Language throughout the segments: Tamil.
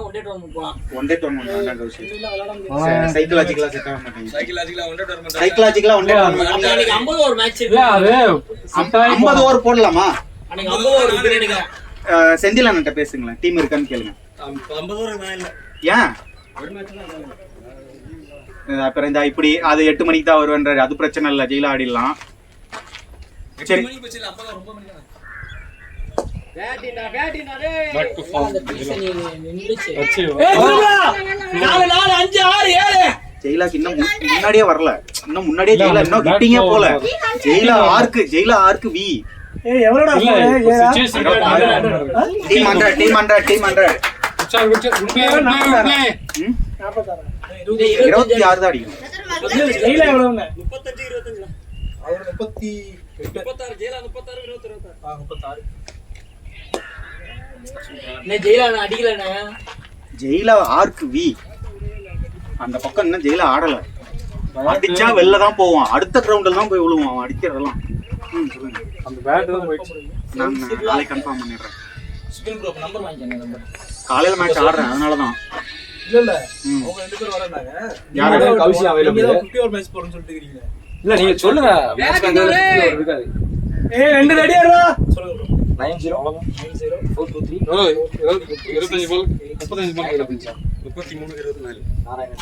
ஒன் டே டோர்னமெண்ட் சைக்காலஜிக்கலா செட் ஆக மாட்டேங்குது. சைக்காலஜிக்கலா ஒன் டே டோர்னமெண்ட் அன்னைக்கு 50 ஓவர் மேட்ச் இல்ல, அது 50 ஓவர் போடலாமா? அன்னைக்கு 50 ஓவர் பிரியாணிங்க. செந்தில் அண்ணன்ட்ட பேசுங்களேன், டீம் இருக்கான்னு கேளுங்க. 50 ஓவர் நான் இல்ல. ஏன் அப்புறம் இந்த இப்படி அது 8 மணிக்கு தான் வருவேன்றாரு, அது பிரச்சனை இல்ல, ஜெயில ஆடிடலாம். சரி ஜெயிலாக்கு இன்னும் முன்னாடியே வரல, இன்னும் முன்னாடியே ஜெயிலா இன்னும் கிட்டிங்கே போல. ஜெயிலா ஆர்க்கு வி எவ்வளோடா டீம் 100 26 தான் அடிக்கும். ஜெயிலா எவ்வளவுங்க? 35-25 அவர் 36 ஜெயிலா 36 26 ஜெயிலா அடிக்கலண்ணே. ஜெயிலா ஆர்க்கு வி அந்த பக்கம் இன்னும் ஜெயிலா ஆடல. அடிச்சா வெளில தான் போவான், அடுத்த கிரவுண்ட்ல தான் போய் விழுவான் அவன் அடிக்கிறதெல்லாம். சொல்லுங்க. அந்த பேட் தான் போயிடுச்சு. நான் நாளைக்கு கன்ஃபார்ம் பண்ணிடுறேன். ஸ்பின் ப்ரோ நம்பர் வாங்கிக்கங்க. நம்பர் காலையில மேட்ச் ஆடுறேன், அதனாலதான். இல்ல அவங்க 2 பேர் வராங்க. யாரு கௌஷிக் அவைலபிள்? 50 ஓவர் மேட்ச் போறேன்னு சொல்லிட்டு இருக்கீங்க. இல்ல நீங்க சொல்லுங்க, மேட்ச் கண்டே இருக்காது. 2 ரெடியா இருடா. சொல்லுங்க ப்ரோ. 90 அவ்வளவுதான். 90 423 25 பால் 35 பால் கையில பிடிச்சா 33 24 நாராயணன்.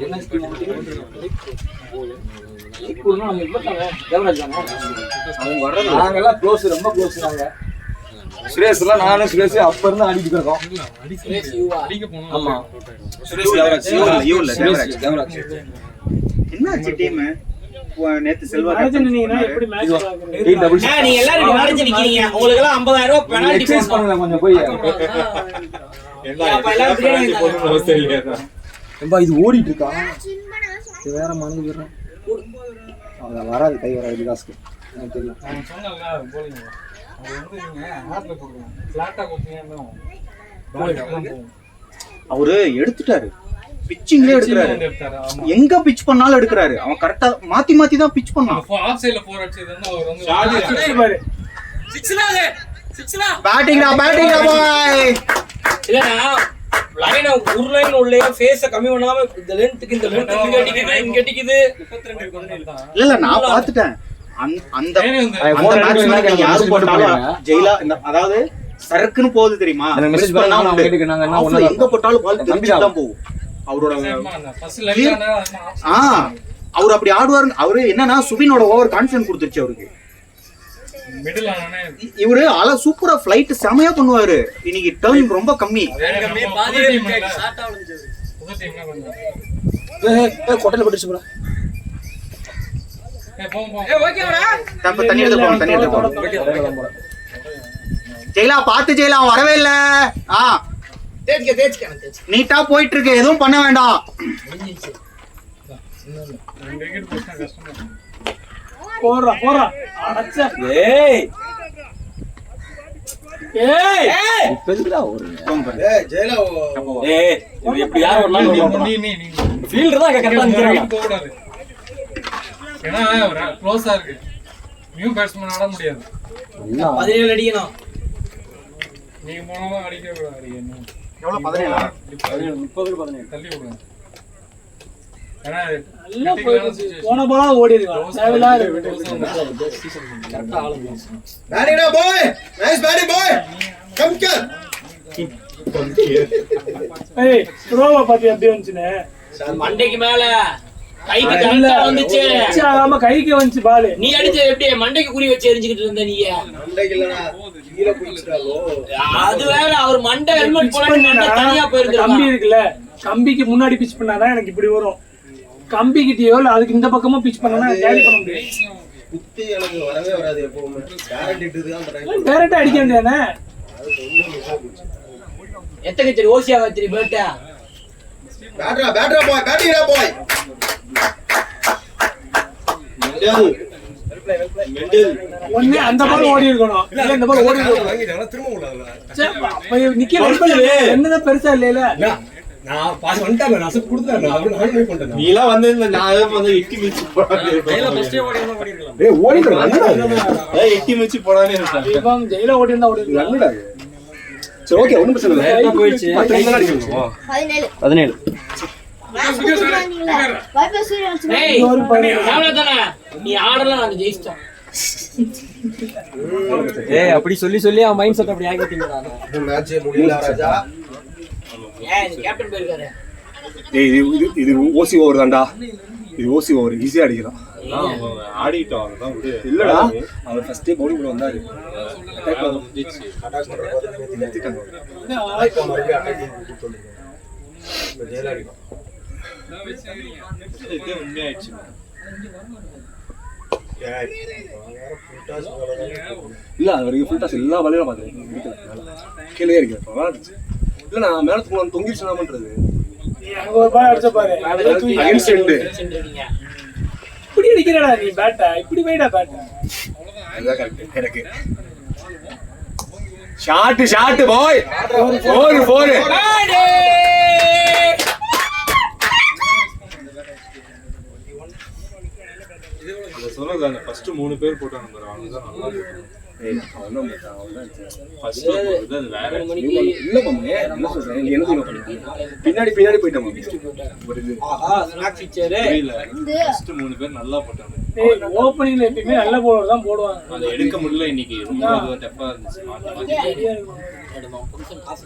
என்ன ஸ்கீம் இப்போ நம்ம இவ்வளவு தேவராஜ் தானே அவங்க வர்றது. நாங்க எல்லாம் க்ளோஸ், ரொம்ப க்ளோஸ். நாங்க சுரேஷ் எல்லாம் நானும் சுரேஷ் அப்ப இருந்து அடிக்கிட்டு இருக்கோம். அடிக்க போனோம். ஆமா சுரேஷ் தேவராஜ் தேவராஜ் என்னாச்சு டீம் நேத்து செல்வா நீங்க எப்படி மேட்ச் பாக்குறீங்க? நீங்க எல்லாரும் மேட்ச் நிக்கிறீங்க, உங்களுக்கு எல்லாம் 50000 ரூபாய் பெனால்டி எக்ஸர்சைஸ் பண்ணுங்க கொஞ்சம் போய். ரொம்ப இது ஓடிட்டு இருக்கா, இது வேற மறந்து போயிடுறேன். அதான் வராது, கை வராது விகாஸ்க்கு எனக்கு தெரியும். நான் சொன்னேன்ல போலிங்க அது வந்து நீங்க ஆப்ல கொடுங்க, ஃபிளாட்டா கொடுத்தீங்கன்னா அவரு எடுத்துட்டாரு, பிச்சிங்ல எடுக்கிறாரு, எங்க பிட்ச் பண்ணாலும் எடுக்கிறாரு. அவன் கரெக்டா மாத்தி மாத்தி தான் பிட்ச் பண்ணான். ஆஃப் சைடுல 4 அடிச்சதுன்னா அவர் வந்து பாரு 6 பேட்டிங்டா பாய். இல்லனா லைன் உருளைன் உள்ளே ஃபேஸ கம்மி பண்ணாம இந்த லெந்த்க்கு இந்த லெந்த் இங்க அடிக்குது 32 கொண்டு தான். இல்ல நான் பாத்துட்டேன். அந்த பேட்ஸ்மேன் யாரு போட்டாலும் ஜெயிலா அதாவது சரக்குன்னு போகுது தெரியுமா, மிஸ் பண்ணா உண்டு. எங்க போட்டாலும் பால் திரும்பி தான் போகும். அவரோட ஃபர்ஸ்ட் லைன்ல அவர் அப்படி ஆடுவாரு. அவரு என்னன்னா சுபினோட ஓவர் கான்ஃபிடன்ஸ் கொடுத்துருச்சு அவருக்கு. மிடில் ஆனே இவரு சூப்பரா ஃளைட் செமையா பண்ணுவாரு. இன்னைக்கு டர்ன் ரொம்ப கம்மி. பாதி ஷார்ட்டா விழுந்துச்சு. புது டீம்னா கொஞ்சம் கொட்டல போட்டுச்சு bro. போங்க ஓகேடா. தண்ணி எடுத்து போங்க. ஜெயிலா பாத்து ஜெயிலா வரவே இல்ல. தேய்க்க நீட்டா போயிட்டு இருக்கு, எதுவும் பண்ண வேண்டாம். விக்கெட் போட்டா கஷ்டமா. போறா அடச்சா. ஏய் இப்பதுடா ஓடுங்க. ஜெயிலா இது எப்படி யார் வரலாம்? நீ ஃபீல்டர் தான் கரெக்ட்டா நிக்கறாங்க. போக கூடாது. ஏன்னா க்ளோஸா இருக்கு, நியூ பேட்ஸ்மேன் ஆட முடியாது. 17 அடிக்கணும். நீங்க போனாலும் அடிக்க கூடாது. எவ்வளவு 17 30 தள்ளி விடுங்க. ஏன்னா நல்லா போன பாலா ஓடி இருக்கான். தேவலா கரெக்ட்டா ஆளு. பேட்டிங் பாய், நைஸ் பேட்டிங் பாய், கம் கேர். ஏய் த்ரோவ பாத்தி அப்படியே வந்துச்சுனே. மண்டைக்கு மேல கைக்கு கரெக்ட்டா வந்துச்சு. ஆமா கைக்கு வந்துச்சு பால். நீ அடிச்ச எப்படி மண்டைக்கு குறி வச்சு எரிஞ்சிட்டு இருந்த நீ? மண்டைக்கு இல்லடா, கீழ புடிச்சறாலோ. அது வேற, அவர் மண்டை ஹெல்மெட் போடாம தனியா போயிருக்காரு. கம்பி இருக்குல, கம்பிக்கு முன்னாடி பிட்ச் பண்ணாதான் எனக்கு இப்படி வரும். கம்பி கிட்டயோ இல்ல அதுக்கு இந்த பக்கமா பிட்ச் பண்ணனா கேரி பண்ண முடியாது. குத்தி எனக்கு வரவே வராது எப்பவுமே. டைரக்ட் இட்டுது அந்த டைம். டைரக்டா அடிக்க வேண்டியதானே. எத்தனை சரி ஓசியா வச்சிரி பேட்டா. பேட்டரா பாய், பேட்டிங்கா பாய். ஒண்ணே அந்த பால் ஓடி இருக்கணும், இல்ல இந்த பால் ஓடி இருக்கணும். வாங்கிட்டாங்க திரும்ப உள்ளாதல. அப்ப நிக்க என்னதான் பெருசா இல்லைல. நான் பாஸ் வந்துட்டேன், நான் அசப் கொடுத்தேன். நான் வெயிட் பண்றேன். நீ எல்லாம் வந்து நான் வந்து எட்டி மிச்சி போடானே. ஜெயில ஃபர்ஸ்டே ஓடி இருக்கலாம். டேய் ஓடிடா. எட்டி மிச்சி போடானே இருக்கான். இவன் ஜெயில ஓடி இருந்தா ஓடி இருக்கலாம். நல்லடா. சரி ஓகே ஒன்றும் பிரச்சனை இல்லை போயிடுச்சு 10 நிமிஷம் அடிக்கணும் 17 நீ ஆடலாம் நாங்க ஜெயிச்சிட்டோம். அப்படி சொல்லி அவன் மைண்ட் செட் அப்படி ஆகிட்டீங்கடா மேட்ச் முடியல ராஜா. கேப்டன் போயிருக்காரு. இது ஓசி ஓவர் தான்டா. இது ஓசி ஓவர் ஈஸியா அடிக்கலாம். ஆடிட்டோம் அதுதான் விடு. இல்லடா அவர் ஃபர்ஸ்ட் டே பவுலிங் பண்ண வந்தாரு. அட்டாக் பண்றது நிறுத்திட்டாங்க. இப்போ மறுபடியும் அட்டாக் கொடுத்துருங்க. இப்போ ஜெயில அடிக்கும். இது உண்மையாயிடுச்சு. இல்ல அது வரைக்கும் ஃபுல் டாஸ் எல்லா வலையில பாத்தேன். கீழே இருக்கு. இல்ல நான் மேல தொங்கிடுச்சு என்ன பண்றது? ஒரு பால் அடிச்ச பாரு. இப்படி அடிக்கிறடா நீ பேட்டா. இப்படி வைடா பேட்டா. அதுதான் கரெக்ட் எனக்கு. ஷாட் பாய். 4 சொன்னது அந்த ஃபர்ஸ்ட் 3 பேர் போட்டாங்க பாரு அவங்க தான் நல்லா இருக்கும். அவனும் அவன்தான் ஃபர்ஸ்ட் போறது அது வேற. இல்ல மாமே என்ன சொல்றேன் நீ என்ன பண்ணீங்க? பின்னாடி போய்ட்டோம் ஒரு இது. Snacks picture. இல்ல ஃபர்ஸ்ட் 3 பேர் நல்லா போட்டாங்க. டேய் ஓபனிங்ல எப்பவுமே நல்ல பவுலர் தான் போடுவாங்க. அதை எடுக்க முடியல இன்னைக்கு. ரொம்ப டஃப்பா இருந்துச்சு. புருஷன் காசு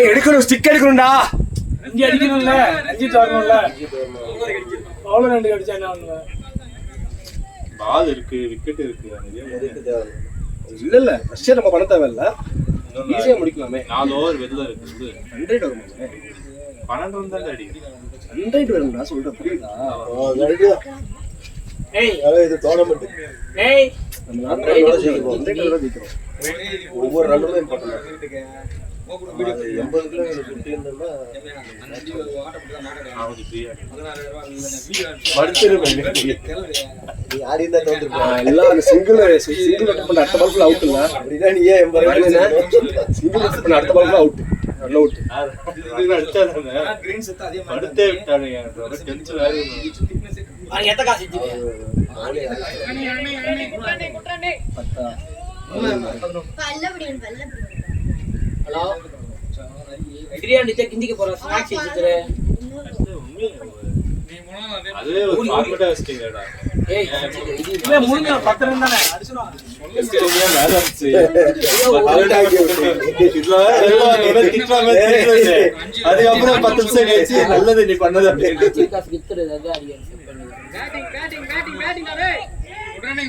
எடுக்கணும் ஸ்டிக் எடுக்கணும்டா. இங்க அடிக்கணும்ல. ரஞ்சித் வரணும்ல. பவுலர் 2 அடிச்சா என்ன ஆகும்ல? பால் இருக்கு, விக்கெட் இருக்கு. இல்ல ஃபர்ஸ்ட் நம்ம பண்ண தேவையில்ல. ஈஸியா முடிக்கலாமே. 4 ஓவர் வெளில இருக்கு. 100 வருமே. 12 ரன் தான் அடி. 100 வரும்டா சொல்ற புரியுதா? ஏய் இது டோர்னமெண்ட். ஏய் நம்ம 100 ஜெயிக்கிறோம். ஒவ்வொரு ரன்னுமே இம்பார்ட்டன்ட். 80 கிலோ சுத்தி இருந்தோம்னா அவங்க ஃப்ரீயா நீ ஆடி இருந்தா தோத்துருப்ப. எல்லாம் அந்த சிங்கிள் அட்டன் பண்ண அடுத்த பால் அவுட் இல்ல. அப்படின்னா நீ ஏன் 80 சிங்கிள் அட்டன் பண்ண அடுத்த பால் அவுட். Run out. அடிச்சாங்க. கிரீன் செட் அதே மாதிரி படுத்தே விட்டானுங்க. டென்ஷன் வேற. எத்த காசு இச்சு. ஹலோ பிரியாணி கிண்டிக்கு போற ஸ்நாக்ஸ் இச்சுதுரே. அதுவே ஒரு ஃபார்மட்டா வச்சிட்டீங்கடா. ஏய் இல்ல முடிஞ்ச 10 ரன் தானே அடிச்சோம். எஸ்கேலியா மேல வந்துச்சு. இதுல அது அப்புறம் 10 நிமிஷம் கழிச்சு நல்லது நீ பண்ணது அப்படினு காசு கித்துறது அது அடிங்க செட் பண்ணி. பேட்டிங் டேய்.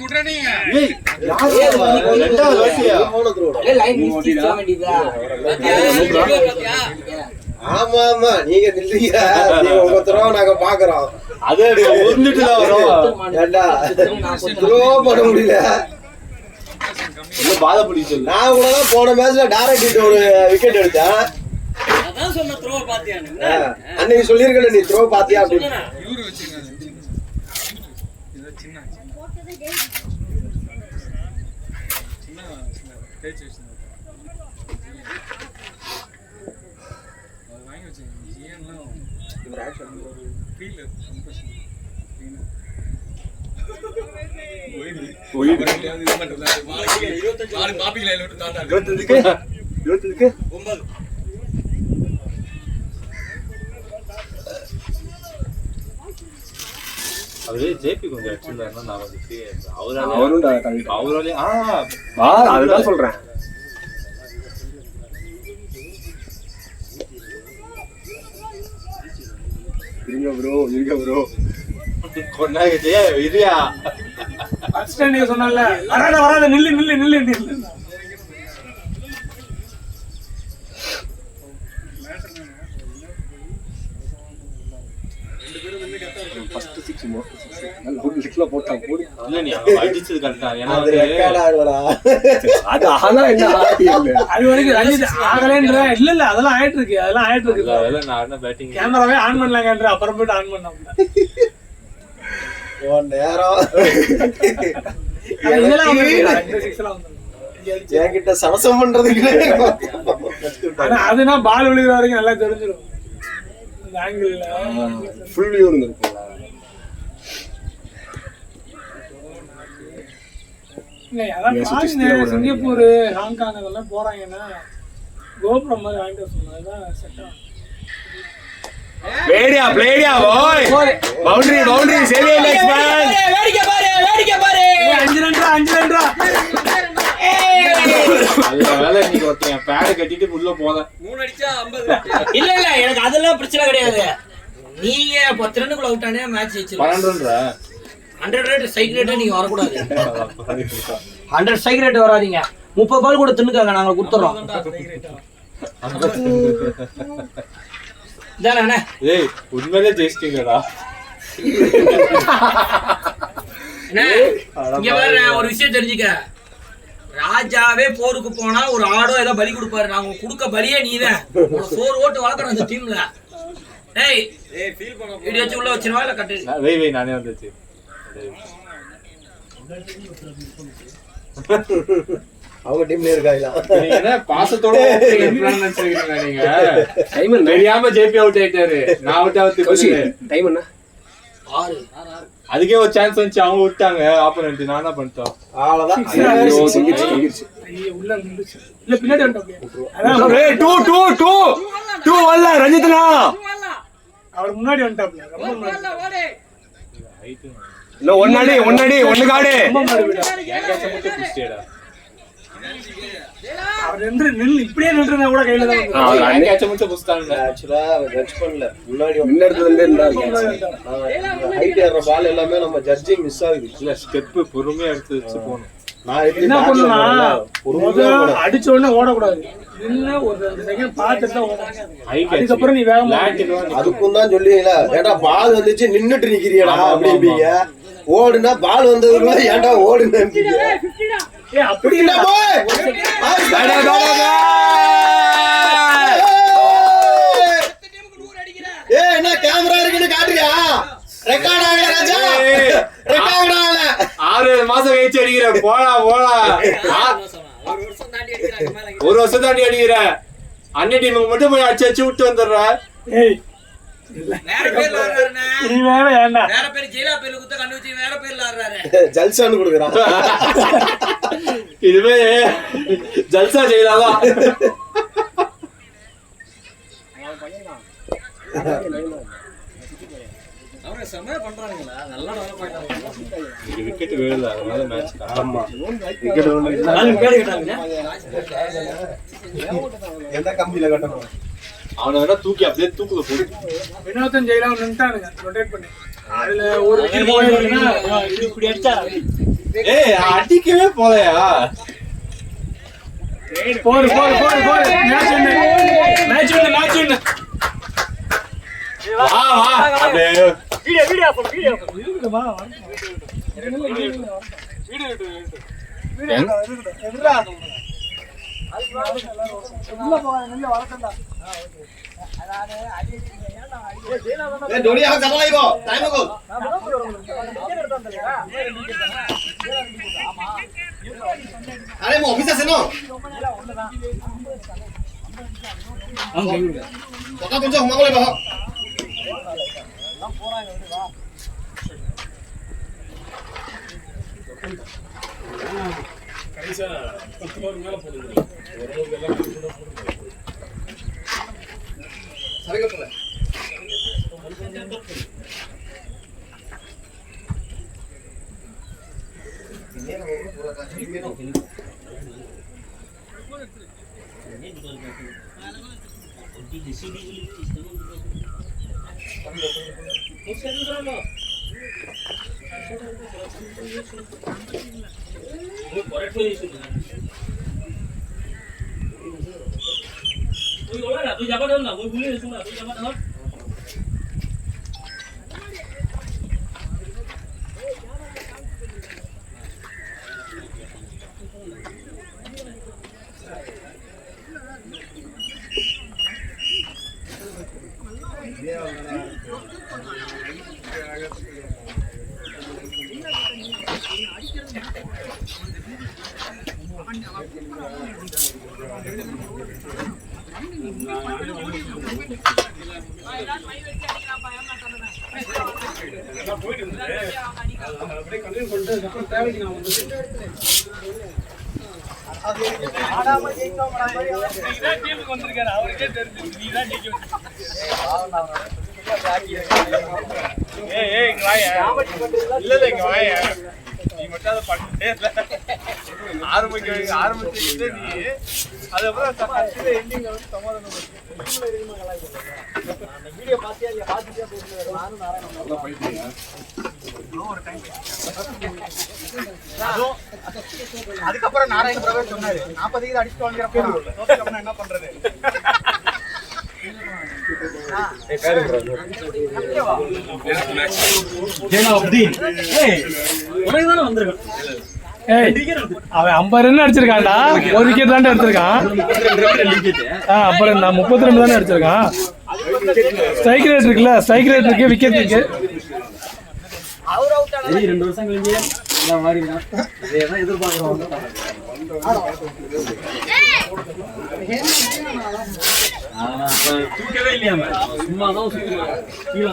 குட்ரனி. ஏய் யார் ரெண்டாவது வாட்டியா? ஏய் லைன் மிஸ்டேக் வேண்டியதா. ஆமா நீங்க நில்லுங்க. நீங்க உங்க த்ரோ நாங்க பாக்குறோம். அது உருண்டுட்டு தான் வரோம். ஏண்டா த்ரோ பண்ண முடியல. என்ன பாத பிடிச்சு சொல்லு. நான் கூட தான் போன மேட்ச்ல டைரக்ட் ஹிட் ஒரு விக்கெட் எடுத்தேன். அதான் சொன்ன த்ரோ பாத்தியானு. அன்னைக்கு சொல்லிருக்கல நீ த்ரோ பாத்தியா அப்படி. இவரு வச்சிருக்காங்க. இது சின்ன பேச்சு வச்சிருந்தாங்க. அது வாங்கி வச்சிருக்காங்க. ஜிஎன்லாம் இவர் ஆக்ஷன் ஃபீல் கம்பஷன். போயிடு. 25 காப்பி லைன்ல விட்டு தாண்டா. 25க்கு 9. அவரே ஜேபி கொஞ்சம் அடிச்சிருந்தாருன்னா நான் வந்து ஃப்ரீயா இருந்தேன். அவராலே அதுதான் சொல்றேன். இருங்க ப்ரோ கொண்டாங்க இரியா. ஃபர்ஸ்ட் நீங்க சொன்னல வராத நில்லு. ஃபர்ஸ்ட் 6 நல்ல ஒரு லிக்ல போட்டா போடு. இல்ல நீ அவன் அடிச்சது கரெக்ட்டா. ஏன்னா அது ரெக்கார்ட் ஆகுறா. அது ஆனா என்ன ஆட்டி இல்ல. அது வரைக்கும் ரஞ்சித் ஆகலன்ற இல்ல அதெல்லாம் ஆயிட்டு இருக்கு. இல்ல நான் என்ன பேட்டிங் கேமராவே ஆன் பண்ணலாங்கன்ற அப்புறம் போய்ட்டு ஆன் பண்ணோம்ல. ஓ நேரம் இதெல்லாம் இந்த 6லாம் வந்து என்கிட்ட சமசம் பண்றதுக்கு. ஆனா அதுனா பால் விழுகிற வரைக்கும் நல்லா தெரிஞ்சிடும். இந்த ஆங்கிள்ல ஃபுல் வியூ இருக்குங்களா? இல்லை அதான் பாருங்க சிங்கப்பூர் ஹாங்காங் அதெல்லாம் போறாங்கன்னா கோபுரம் மாதிரி வாங்கிட்டு சொன்னா அதுதான் செட் ஆகும். பிளேடியா பவுண்டரி சேவியர் பேட்ஸ்மேன் வேடிக்கை பாரு 5 ரன்ரா நல்ல வேலை நீங்க ஒருத்தங்க பேட் கட்டிட்டு உள்ள போத 3 அடிச்சா 50. இல்ல எனக்கு அதெல்லாம் பிரச்சனை கிடையாது. நீங்க 10 ரன்னுக்குள்ள அவுட் ஆனே மேட்ச் ஜெயிச்சிருவீங்க. 12 ரன்ரா 100 ரன் ஸ்ட்ரைக் ரேட் நீங்க வரக்கூடாது. 100 ஸ்ட்ரைக் ரேட் வராதீங்க. 30 பால் கூட தின்னுக்காங்க, நாங்க கொடுத்துறோம். இதானே ஏய் உண்மையிலே ஜெயிச்சிட்டீங்கடா. இங்க பாரு, ஒரு விஷயம் தெரிஞ்சுக்க. ராஜாவே போருக்கு போனா ஒரு ஆடோ ஏதோ பலி கொடுப்பாரு. நாங்க கொடுக்க பலியே நீதான். 4 ஓட்டு வளர்க்கணும் இந்த டீம்ல. ஏய் ஃபீல் பண்ண வீடியோ வச்சு உள்ள வச்சிரவா இல்ல கட்டு? வெய் நானே வந்துச்சு. அவங்க டீம்ல இருக்காங்களா? நீங்க என்ன பாசத்தோட எப்பலாம் நினைச்சிருக்கீங்க நீங்க? டைம் தெரியாம ஜேபி அவுட் ஆயிட்டாரு. நான் அவுட் ஆவதுக்கு டைம் என்ன? 6 அதுக்கே ஒரு சான்ஸ் வந்துச்சு, அவங்க விட்டாங்க ஆப்போனன்ட். நான் என்ன பண்ணிட்டோம்? அவ்வளவுதான். உள்ள நின்னுச்சு. இல்ல பின்னாடி வந்துட்டோம். அதான் 2 வல்ல ரஞ்சித்னா அவர் முன்னாடி வந்துட்டாப்ல. ரொம்ப முன்னாடி. இல்ல ஒன்னு காடு அவர் நின்னு இப்படியே நின்றுனா கூட கையில தான் வந்து. ஆக்சுவலா ஜட்ஜ் பண்ணல. முன்னாடி முன்னெடுத்துல இருந்தே இருந்தாங்க. ஹைட் ஏற பால் எல்லாமே நம்ம ஜட்ஜிங் மிஸ் ஆகுது. இல்ல ஸ்டெப் பொறுமையா எடுத்து வச்சு போணும். நான் என்ன பண்ணுனா அடிச்ச உடனே ஓடக்கூடாது. நின்னு ஒரு 2 செகண்ட் பார்த்துட்டு தான் ஓடணும். அதுக்கப்புறம் நீ வேகமா அதுக்கும் தான் சொல்லுவீங்களா, ஏன்டா பால் வந்துச்சு நின்னுட்டு நிக்கிறியடா அப்படிம்பீங்க. ஓடுனா பால் வந்ததுக்குள்ள ஏன்டா ஓடுனீங்க? அப்படி இல்ல என்ன கேமரா இருக்குன்னு காட்டுறியா? ரெக்கார்ட் ஆகல ராஜா, ரெக்கார்ட் ஆகல. 6 மாசம் கழிச்சு அடிக்கிற போடா ஒரு வருஷம் தாண்டி அடிக்கிற. அண்ணன் டீமுக்கு மட்டும் போய் அடிச்சு விட்டு வந்துடுற. வேற பேர்ல ஆடுறாருண்ணே. நீ வேற ஏன்டா வேற பேர் ஜெயிலா பேர்ல குத்த கண்டு வச்சு வேற பேர்ல ஆடுறாரு. ஜல்சான்னு கொடுக்குறான். இதுவே ஜல்சா ஜெயிலாதான். அவங்க செமையா பண்றானுங்களா, நல்லா டெவலப் ஆயிட்டாங்க. விக்கெட் விழல, அதனால மேட்ச் ஆமா விக்கெட் எந்த கம்பியில கட்டணும்? அவனை வேணா தூக்கி அப்படியே தூக்குல போடு. வினோதன் ஜெயலாம் நின்னுட்டானுங்க ரொட்டேட் பண்ணி. அதுல ஒரு விக்கெட் போயிடுச்சுனா இது இப்படி அடிச்சா ஏய் அடிக்கவே போலையா? போடு மேட்ச் வின்னு வா அப்படியே வீடியோ வா எதுடா உள்ள போங்க, நில்ல வளர்க்கடா. ए डोरिया का चला इबो टाइम को अरे मो ऑफिस से नो पका கொஞ்சம் ஹுமாங்கல பா கடைசியா 10 ஓவர் மேல போடுங்க. ஓரளவுக்கு எல்லாம் கூட போடுங்க. சரிங்க போல তুই যাবা না ওই ভুলে গেছ না তুই যাবা না அப்படியே கண்டினியூ பண்ணிட்டு அதுக்கப்புறம் தேவைக்கு நான் வந்து டீமுக்கு வந்திருக்காரு அவருக்கே தெரிஞ்சு நீ தான் ஜெயிக்க இல்ல இங்க வாய நீ மட்டும் அதை பண்ணிட்டே ஆரம்பிச்சுக்கிட்டே நீ அதுக்கப்புறம் எண்டிங் வந்து சமாதானம் வீடியோ பார்த்தியா அதுக்கப்புறம் நாராயண பிரகாஷ் சொன்னாரு 40 இது அடிச்சுட்டு வாங்குறப்ப என்ன பண்றது அவன் 50 ரன் அடிச்சிருக்கான்டா, ஒரு விக்கெட் தான் எடுத்திருக்கான். அப்புறம் நான் 32 தானே அடிச்சிருக்கான். ஸ்ட்ரைக் ரேட் இருக்குல்ல, ஸ்ட்ரைக் ரேட் இருக்கு, விக்கெட் இருக்கு. 2 வருஷம் கழிஞ்சு எல்லாம் மாறிடுறான். இதையெல்லாம் எதிர்பார்க்கிறோம். தூக்கவே இல்லையாம சும்மாதான் கீழே